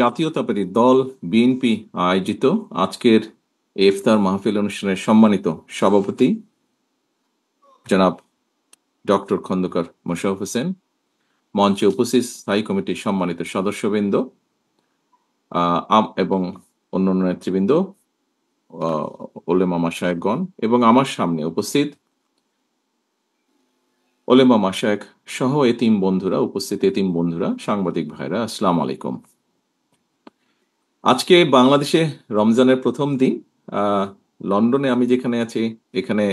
জাতীয়তাবাদী দল বিএনপি আয়োজিত আজকের ইফতার মাহফিল অনুষ্ঠানের সম্মানিত সভাপতি জনাব ডক্টর খন্দকার মোশাররফ হোসেন, মঞ্চে উপস্থিত স্থায়ী কমিটির সম্মানিত সদস্যবৃন্দ এবং অন্যান্য নেতৃবৃন্দ, ওলেমা মাশায়েখগণ এবং আমার সামনে উপস্থিত ওলেমা মাশায়েখ সহ এতিম বন্ধুরা, সাংবাদিক ভাইরা, আসসালামু আলাইকুম। আজকে বাংলাদেশে রমজানের প্রথম দিন। লন্ডনে আমি যেখানে আছি এখানে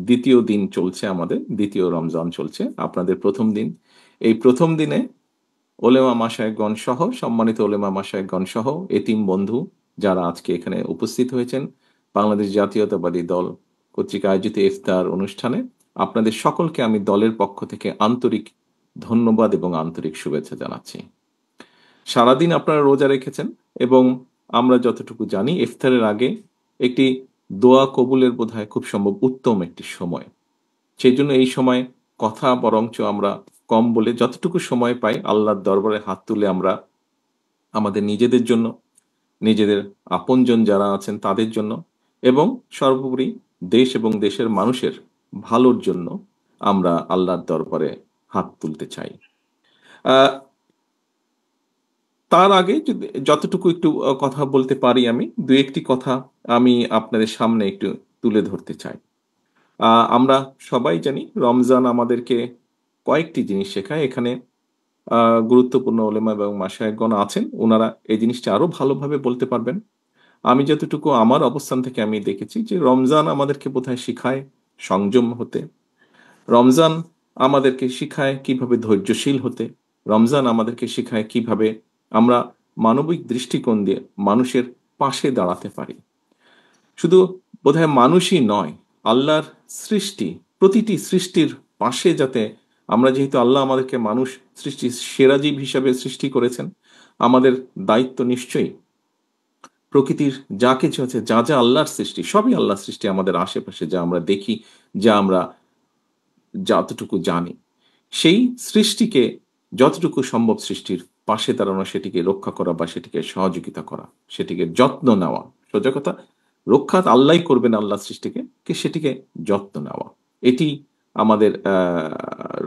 দ্বিতীয় দিন চলছে, আমাদের দ্বিতীয় রমজান চলছে, আপনাদের প্রথম দিন। এই প্রথম দিনে ওলেমা মাশায়েখগণ সহ, সম্মানিত ওলেমা মাশায়েখগণ সহ এতিম বন্ধু যারা আজকে এখানে উপস্থিত হয়েছেন বাংলাদেশ জাতীয়তাবাদী দল কর্তৃক আয়োজিত ইফতার অনুষ্ঠানে, আপনাদের সকলকে আমি দলের পক্ষ থেকে আন্তরিক ধন্যবাদ এবং আন্তরিক শুভেচ্ছা জানাচ্ছি। সারাদিন আপনারা রোজা রেখেছেন এবং আমরা যতটুকু জানি ইফতারের আগে একটি দোয়া কবুলের বোধহয় খুব সম্ভব উত্তম একটি সময়। সেই জন্য এই সময় কথা বরঞ্চ আমরা কম বলে যতটুকু সময় পাই আল্লাহর দরবারে হাত তুলে আমরা আমাদের নিজেদের জন্য, নিজেদের আপনজন যারা আছেন তাদের জন্য এবং সর্বোপরি দেশ এবং দেশের মানুষের ভালোর জন্য আমরা আল্লাহর দরবারে হাত তুলতে চাই। আহ তার আগে যতটুকু একটু কথা বলতে পারি, আমি দু একটি কথা আমি আপনাদের সামনে একটু তুলে ধরতে চাই। আমরা সবাই জানি রমজান আমাদেরকে কয়েকটি জিনিস শেখায়। এখানে গুরুত্বপূর্ণ ওলেমা এবং মাশায়েখগণ আছেন, ওনারা এই জিনিসটা আরো ভালোভাবে বলতে পারবেন। আমি যতটুকু আমার অবস্থান থেকে আমি দেখেছি যে রমজান আমাদেরকে বোধহয় শিখায় সংযম হতে, রমজান আমাদেরকে শিখায় কিভাবে ধৈর্যশীল হতে, রমজান আমাদেরকে শিখায় কিভাবে আমরা মানবিক দৃষ্টিকোণ দিয়ে মানুষের পাশে দাঁড়াতে পারি। শুধু বোধহয় মানুষই নয়, আল্লাহর সৃষ্টি, প্রতিটি সৃষ্টির পাশে যাতে আমরা, যেহেতু আল্লাহ আমাদেরকে মানুষ সৃষ্টির সেরা জীব হিসাবে সৃষ্টি করেছেন, আমাদের দায়িত্ব নিশ্চয়ই প্রকৃতির যা কিছু আছে, যা যা আল্লাহর সৃষ্টি, সবই আল্লাহর সৃষ্টি, আমাদের আশেপাশে যা আমরা দেখি, যা আমরা যতটুকু জানি, সেই সৃষ্টিকে যতটুকু সম্ভব সৃষ্টির পাশে দাঁড়ানো, সেটিকে রক্ষা করা বা সেটিকে সহযোগিতা করা, সেটিকে যত্ন নেওয়া। সোজা কথা, রক্ষা আল্লাহ করবেন আল্লাহ সৃষ্টিকে, সেটিকে যত্ন নেওয়া, এটি আমাদের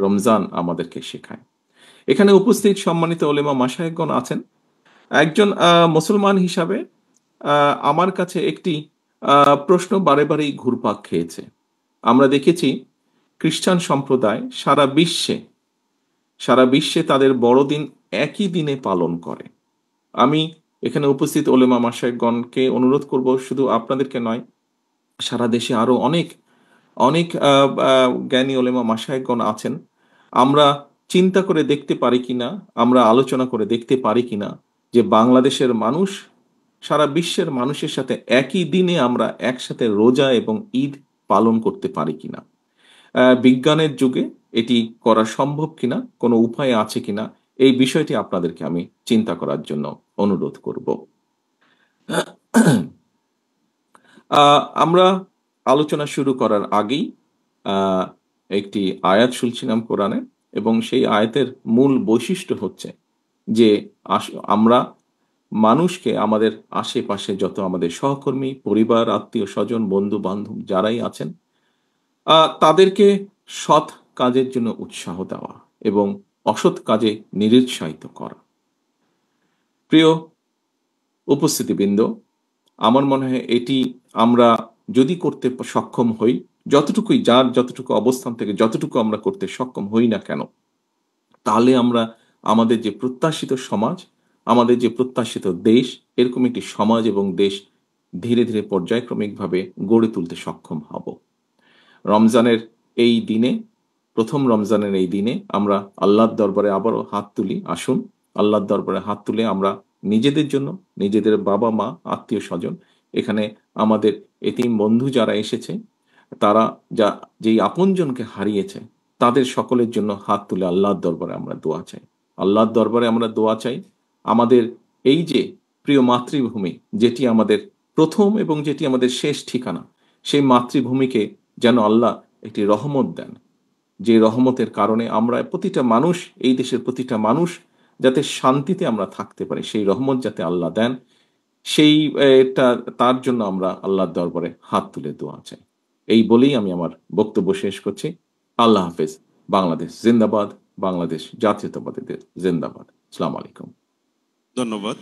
রমজান আমাদেরকে শেখায়। এখানে উপস্থিত সম্মানিত ওলেমা মাশায়েখগণ আছেন। একজন মুসলমান হিসাবে আমার কাছে একটি প্রশ্ন বারে বারেই ঘুরপাক খেয়েছে। আমরা দেখেছি খ্রিস্টান সম্প্রদায় সারা বিশ্বে তাদের বড়দিন একই দিনে পালন করে। আমি এখানে উপস্থিত ওলেমা মাশায়েখগণকে অনুরোধ করব, শুধু আপনাদেরকে নয়, সারা দেশে আরো অনেক অনেক জ্ঞানী ওলেমা মাশায়েখগণ আছেন। আমরা চিন্তা করে দেখতে পারি কিনা, আমরা আলোচনা করে দেখতে পারি কিনা যে বাংলাদেশের মানুষ সারা বিশ্বের মানুষের সাথে একই দিনে আমরা একসাথে রোজা এবং ঈদ পালন করতে পারি কিনা, বিজ্ঞানের যুগে এটি করা সম্ভব কিনা, কোনো উপায় আছে কিনা, এই বিষয়টি আপনাদেরকে আমি চিন্তা করার জন্য অনুরোধ করব। আমরা আলোচনা শুরু করার আগেই একটি আয়াত শুনছিলাম কোরআনে, এবং সেই আয়াতের মূল বৈশিষ্ট্য হচ্ছে যে আমরা মানুষকে, আমাদের আশেপাশে যত আমাদের সহকর্মী, পরিবার, আত্মীয় স্বজন, বন্ধু বান্ধব যারাই আছেন, তাদেরকে সৎ কাজের জন্য উৎসাহ দেওয়া এবং অসৎ কাজে নিরুৎসাহিত করা। প্রিয় উপস্থিতিবৃন্দ, আমার মনে হয় এটি আমরা যদি করতে সক্ষম হই, যতটুকুই, যার যতটুকু অবস্থান থেকে যতটুকু আমরা করতে সক্ষম হই না কেন, তাহলে আমরা আমাদের যে প্রত্যাশিত সমাজ, আমাদের যে প্রত্যাশিত দেশ, এরকম একটি সমাজ এবং দেশ ধীরে ধীরে পর্যায়ক্রমিকভাবে গড়ে তুলতে সক্ষম হব। রমজানের এই দিনে, প্রথম রমজানের এই দিনে আমরা আল্লাহর দরবারে আবারও হাত তুলি। আসুন আল্লাহর দরবারে হাত তুলে আমরা নিজেদের জন্য, নিজেদের বাবা মা, আত্মীয় স্বজন, এখানে আমাদের এতিম বন্ধু যারা এসেছে, তারা যেই আপনজনকে হারিয়েছে, তাদের সকলের জন্য হাত তুলে আল্লাহর দরবারে আমরা দোয়া চাই। আল্লাহর দরবারে আমরা দোয়া চাই আমাদের এই যে প্রিয় মাতৃভূমি, যেটি আমাদের প্রথম এবং যেটি আমাদের শেষ ঠিকানা, সেই মাতৃভূমিকে যেন আল্লাহ একটি রহমত দেন, যে রহমতের কারণে আমরা প্রতিটা মানুষ, এই দেশের প্রতিটা মানুষ যাতে শান্তিতে আমরা থাকতে পারি, সেই রহমত যাতে আল্লাহ দেন, সেই এটা তার জন্য আমরা আল্লাহর দরবারে হাত তুলে দোয়া চাই। এই বলেই আমি আমার বক্তব্য শেষ করছি। আল্লাহ হাফেজ। বাংলাদেশ জিন্দাবাদ, বাংলাদেশ জাতীয়তাবাদীদের জিন্দাবাদ। আসসালামু আলাইকুম। ধন্যবাদ।